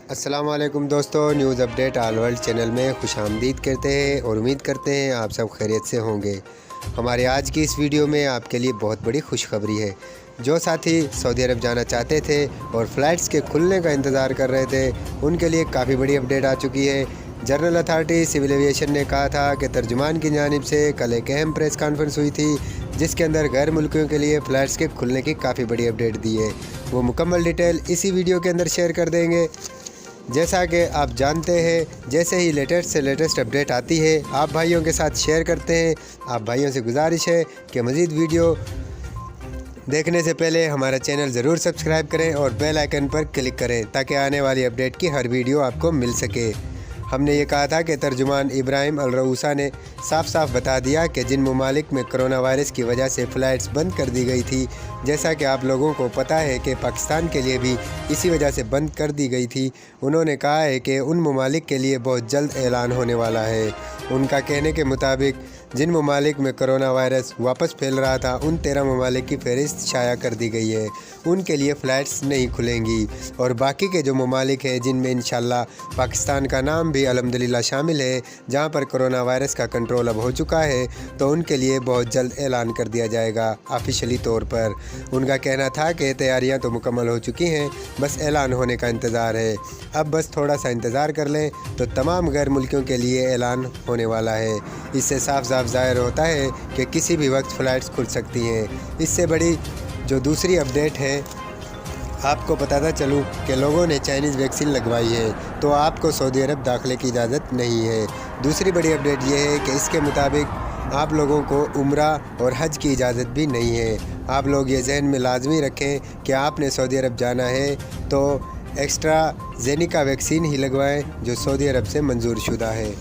अस्सलाम वालेकुम दोस्तों, news update all world channel में खुश आमदीद करते हैं और उम्मीद करते हैं आप सब खैरियत से होंगे। हमारे आज की इस वीडियो में आपके लिए बहुत बड़ी खुशखबरी है। जो साथी सऊदी अरब जाना चाहते थे और फ़्लाइट्स के खुलने का इंतज़ार कर रहे थे, उनके लिए काफ़ी बड़ी अपडेट आ चुकी है। जनरल अथॉरिटी सिविल एविएशन ने कहा था कि तर्जुमान की जानिब से कल एक अहम प्रेस कॉन्फ्रेंस हुई थी, जिसके अंदर गैर मुल्कियों के लिए फ़्लाइट्स के खुलने की काफ़ी बड़ी अपडेट दी है। वो मुकम्मल डिटेल इसी वीडियो के अंदर शेयर कर देंगे। जैसा कि आप जानते हैं, जैसे ही लेटेस्ट से लेटेस्ट अपडेट आती है आप भाइयों के साथ शेयर करते हैं। आप भाइयों से गुजारिश है कि मज़ीद वीडियो देखने से पहले हमारा चैनल ज़रूर सब्सक्राइब करें और बेल आइकन पर क्लिक करें ताकि आने वाली अपडेट की हर वीडियो आपको मिल सके। हमने ये कहा था कि तर्जुमान इब्राहिम अल रऊसा ने साफ साफ बता दिया कि जिन ममालिक में कोरोना वायरस की वजह से फ़्लाइट्स बंद कर दी गई थी, जैसा कि आप लोगों को पता है कि पाकिस्तान के लिए भी इसी वजह से बंद कर दी गई थी। उन्होंने कहा है कि उन ममालिक के लिए बहुत जल्द ऐलान होने वाला है। उनका कहने के मुताबिक जिन ममालिक में कोरोना वायरस वापस फैल रहा था, उन 13 ममालिक की फ़हरिस्त शाया कर दी गई है। उनके लिए फ़्लाइट्स नहीं खुलेंगी और बाकी के जो ममालिक हैं जिनमें इंशाल्लाह पाकिस्तान का नाम भी अल्हम्दुलिल्लाह शामिल है, जहां पर कोरोना वायरस का कंट्रोल अब हो चुका है, तो उनके लिए बहुत जल्द ऐलान कर दिया जाएगा ऑफिशियली तौर पर। उनका कहना था कि तैयारियां तो मुकम्मल हो चुकी हैं, बस ऐलान होने का इंतज़ार है। अब बस थोड़ा सा इंतज़ार कर लें तो तमाम गैर मुल्कियों के लिए ऐलान होने वाला है। इससे साफ साफ ज़ाहिर होता है कि किसी भी वक्त फ़्लाइट्स खुल सकती हैं। इससे बड़ी जो दूसरी अपडेट है, आपको बताता चलूँ कि लोगों ने चाइनीज़ वैक्सीन लगवाई है तो आपको सऊदी अरब दाखिले की इजाज़त नहीं है। दूसरी बड़ी अपडेट यह है कि इसके मुताबिक आप लोगों को उम्रा और हज की इजाज़त भी नहीं है। आप लोग ये जहन में लाजमी रखें कि आपने सऊदी अरब जाना है तो एक्स्ट्रा जेनिका वैक्सीन ही लगवाएं जो सऊदी अरब से मंजूर शुदा है।